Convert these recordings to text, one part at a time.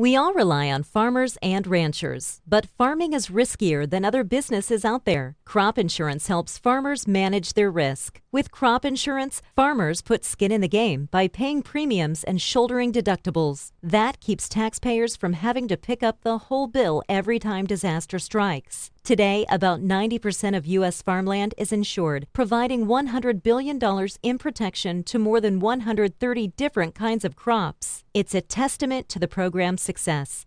We all rely on farmers and ranchers, but farming is riskier than other businesses out there. Crop insurance helps farmers manage their risk. With crop insurance, farmers put skin in the game by paying premiums and shouldering deductibles. That keeps taxpayers from having to pick up the whole bill every time disaster strikes. Today, about 90% of U.S. farmland is insured, providing $100 billion in protection to more than 130 different kinds of crops. It's a testament to the program's success.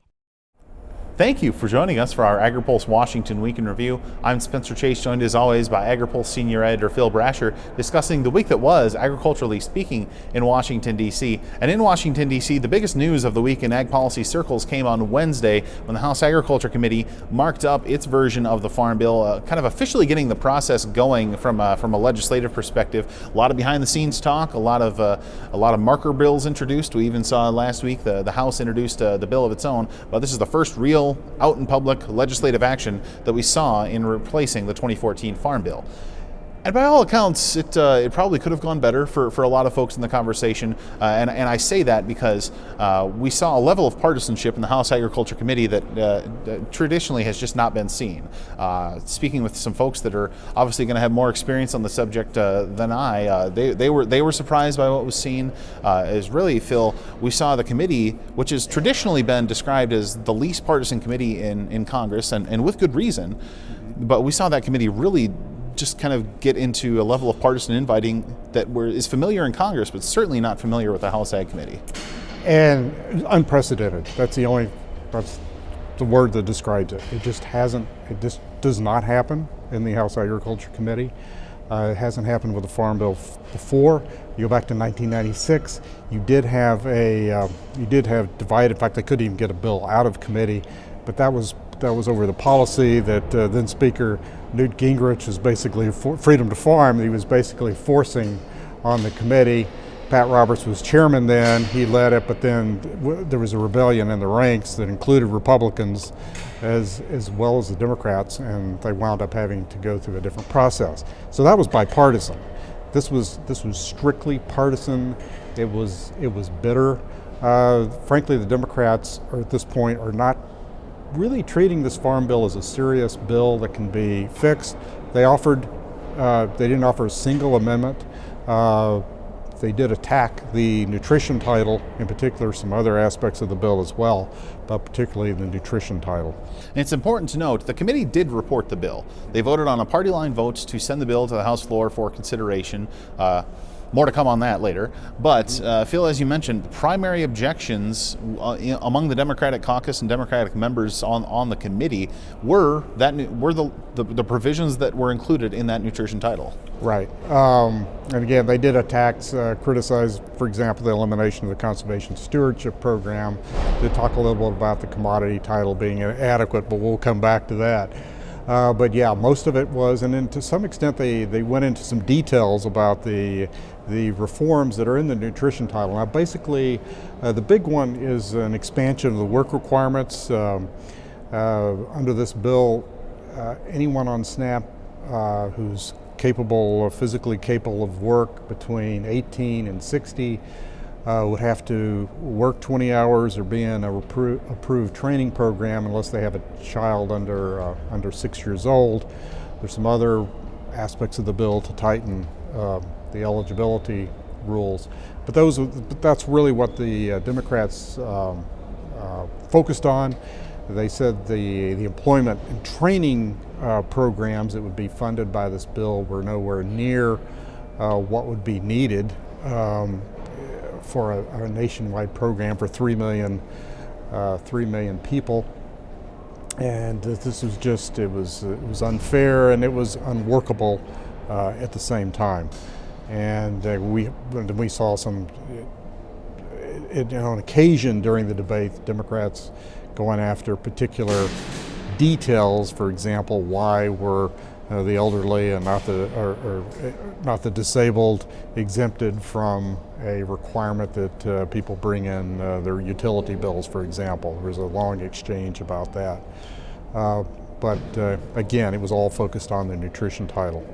Thank you for joining us for our Agri-Pulse Washington Week in Review. I'm Spencer Chase, joined as always by Agri-Pulse Senior Editor Phil Brasher, discussing the week that was, agriculturally speaking, in Washington, D.C. And in Washington, D.C., the biggest news of the week in ag policy circles came on Wednesday when the House Agriculture Committee marked up its version of the Farm Bill, kind of officially getting the process going from a legislative perspective. A lot of behind-the-scenes talk, a lot of marker bills introduced. We even saw last week the House introduced the bill of its own, but this is the first real out in public legislative action that we saw in replacing the 2014 Farm Bill. And by all accounts, it probably could have gone better for a lot of folks in the conversation. And I say that because we saw a level of partisanship in the House Agriculture Committee that traditionally has just not been seen. Speaking with some folks that are obviously going to have more experience on the subject than I, they were surprised by what was seen. Is really, Phil, we saw the committee, which has traditionally been described as the least partisan committee in Congress, and with good reason. But we saw that committee really just kind of get into a level of partisan infighting that is familiar in Congress, but certainly not familiar with the House Ag Committee. And unprecedented. That's the word that describes it. It just does not happen in the House Agriculture Committee. It hasn't happened with the Farm Bill before. You go back to 1996, you did have divided. In fact, they couldn't even get a bill out of committee, but that was over the policy that then Speaker Newt Gingrich was basically freedom to farm. He was basically forcing on the committee. Pat Roberts was chairman then, he led it, but then there was a rebellion in the ranks that included Republicans as well as the Democrats, and they wound up having to go through a different process. So that was bipartisan. This was strictly partisan. It was bitter. Frankly, the Democrats at this point are not really treating this Farm Bill as a serious bill that can be fixed. They didn't offer a single amendment. They did attack the nutrition title, in particular some other aspects of the bill as well, but particularly the nutrition title. And it's important to note, the committee did report the bill. They voted on a party line vote to send the bill to the House floor for consideration. More to come on that later. But Phil, as you mentioned, primary objections among the Democratic caucus and Democratic members on the committee were the provisions that were included in that nutrition title. Right. And again, they did criticize, for example, the elimination of the Conservation Stewardship Program. They talk a little bit about the commodity title being inadequate, but we'll come back to that. But yeah, most of it was, and then to some extent they went into some details about the reforms that are in the nutrition title. Now basically, the big one is an expansion of the work requirements. Under this bill, anyone on SNAP who's physically capable of work between 18 and 60 would have to work 20 hours or be in a approved training program unless they have a child under 6 years old. There's some other aspects of the bill to tighten the eligibility rules, but that's really what the Democrats focused on. They said the employment and training programs that would be funded by this bill were nowhere near what would be needed for a nationwide program for 3 million people. And this was just, it was unfair and it was unworkable at the same time. And we saw some, on occasion during the debate, Democrats going after particular details. For example, why were the elderly and not the disabled exempted from a requirement that people bring in their utility bills, for example. There was a long exchange about that. but again, it was all focused on the nutrition title.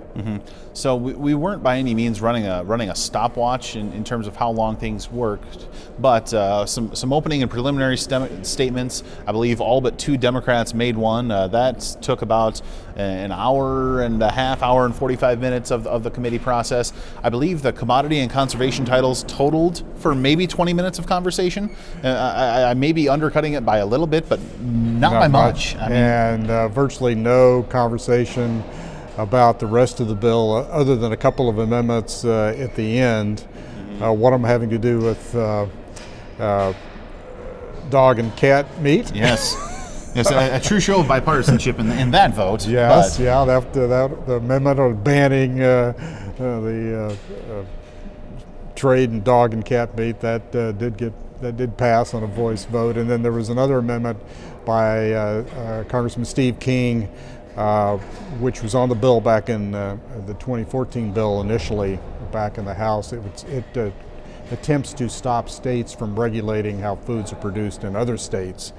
So we weren't by any means running a stopwatch in terms of how long things worked, but some opening and preliminary statements. I believe all but 2 Democrats made one. That took about an hour and a half, hour and 45 minutes of the committee process. I believe the commodity and conservation titles totaled for maybe 20 minutes of conversation. I may be undercutting it by a little bit, but not by much. And virtually no conversation about the rest of the bill, other than a couple of amendments at the end. One of them having to do with dog and cat meat. Yes. Yes, a true show of bipartisanship in that vote. Yes, the amendment on banning the trade in dog and cat meat that did pass on a voice vote, and then there was another amendment by Congressman Steve King, which was on the bill back in the 2014 bill initially back in the House. It attempts to stop states from regulating how foods are produced in other states.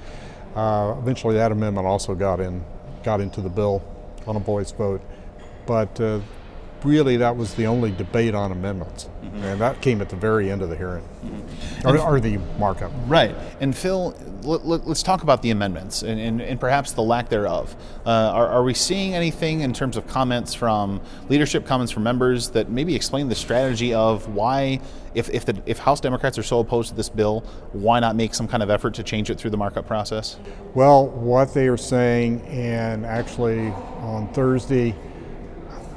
Eventually, that amendment also got into the bill on a voice vote, but really that was the only debate on amendments, and that came at the very end of the hearing, or the markup. Right. And Phil, let's talk about the amendments and perhaps the lack thereof. Are we seeing anything in terms of comments from leadership, comments from members that maybe explain the strategy of why, if House Democrats are so opposed to this bill, why not make some kind of effort to change it through the markup process? Well, what they are saying, and actually on Thursday,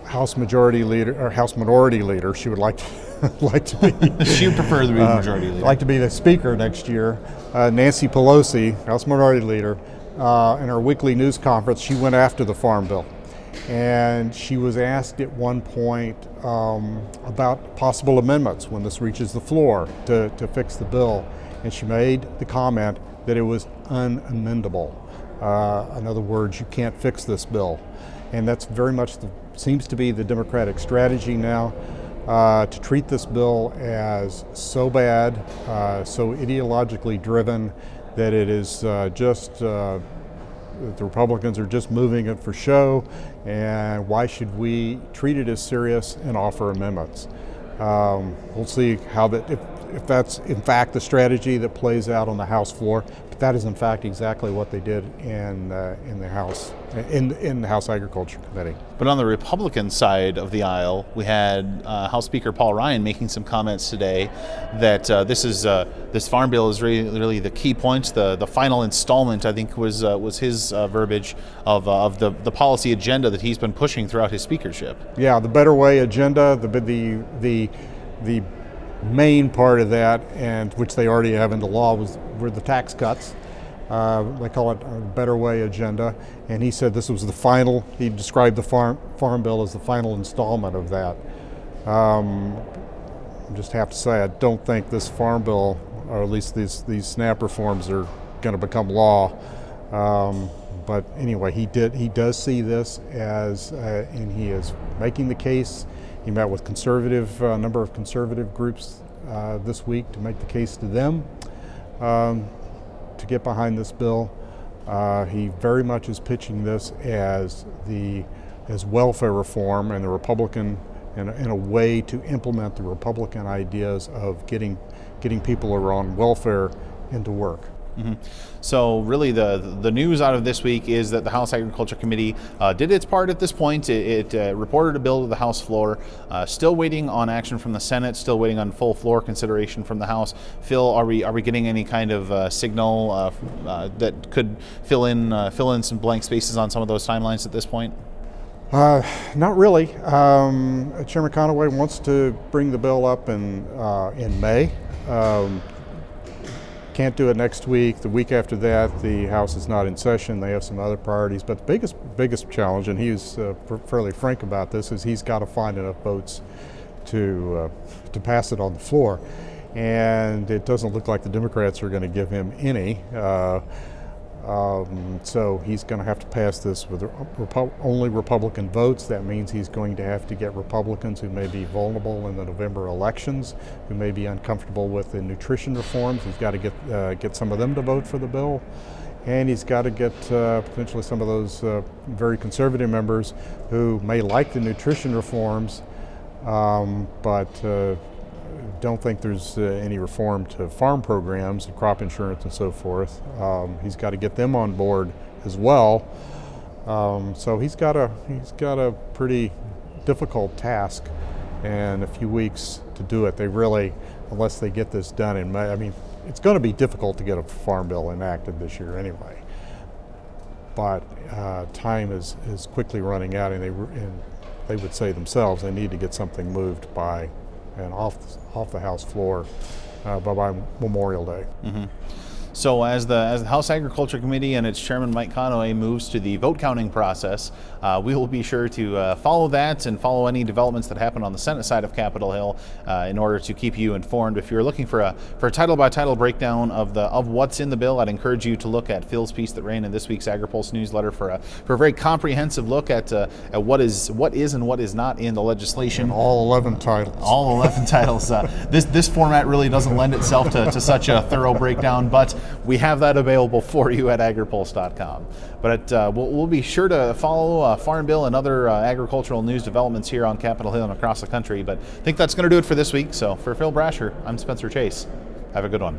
House Minority Leader, she would like to be. She would prefer to be the Majority Leader. Like to be the Speaker next year. Nancy Pelosi, House Minority Leader, in her weekly news conference, she went after the Farm Bill, and she was asked at one point about possible amendments when this reaches the floor to fix the bill, and she made the comment that it was unamendable. In other words, you can't fix this bill, and that's very much seems to be the Democratic strategy now, to treat this bill as so bad, so ideologically driven, that it is the Republicans are just moving it for show, and why should we treat it as serious and offer amendments? We'll see how if that's in fact the strategy that plays out on the House floor. But that is in fact exactly what they did in the House Agriculture Committee. But on the Republican side of the aisle, we had House Speaker Paul Ryan making some comments today that this farm bill is really the key points, the final installment, I think was his verbiage of the policy agenda that he's been pushing throughout his speakership. Yeah, the Better Way agenda, the main part of that, and which they already have into law, were the tax cuts. They call it a Better Way agenda, and he said this was the final. He described the farm bill as the final installment of that. I just have to say, I don't think this farm bill, or at least these SNAP reforms, are going to become law. But anyway, he does see this as, and he is making the case. He met with a number of conservative groups this week to make the case to them to get behind this bill. He very much is pitching this as welfare reform and the Republican, in a way to implement the Republican ideas of getting people who are on welfare into work. So really the news out of this week is that the House Agriculture Committee did its part at this point. It reported a bill to the House floor, still waiting on action from the Senate, still waiting on full floor consideration from the House. Phil, are we getting any kind of signal that could fill in some blank spaces on some of those timelines at this point? Not really. Chairman Conaway wants to bring the bill up in May. Can't do it next week. The week after that, the House is not in session. They have some other priorities. But the biggest challenge, and he's fairly frank about this, is he's got to find enough votes to pass it on the floor. And it doesn't look like the Democrats are going to give him any. So he's going to have to pass this with only Republican votes. That means he's going to have to get Republicans who may be vulnerable in the November elections, who may be uncomfortable with the nutrition reforms. He's got to get some of them to vote for the bill. and he's got to get potentially some of those very conservative members who may like the nutrition reforms, but don't think there's any reform to farm programs, crop insurance, and so forth. He's got to get them on board as well. So he's got a pretty difficult task and a few weeks to do it. They really, unless they get this done in May, I mean, it's going to be difficult to get a farm bill enacted this year anyway. But time is quickly running out, and they would say themselves they need to get something moved by and off the House floor by Memorial Day. Mm-hmm. So as the House Agriculture Committee and its chairman Mike Conaway moves to the vote counting process, we will be sure to follow that and follow any developments that happen on the Senate side of Capitol Hill in order to keep you informed. If you're looking for a title by title breakdown of what's in the bill, I'd encourage you to look at Phil's piece that ran in this week's Agri-Pulse newsletter for a very comprehensive look at what is and what is not in the legislation. And all 11 titles. All 11 titles. This format really doesn't lend itself to such a thorough breakdown, but we have that available for you at agripulse.com. But we'll be sure to follow Farm Bill and other agricultural news developments here on Capitol Hill and across the country. But I think that's going to do it for this week. So for Phil Brasher, I'm Spencer Chase. Have a good one.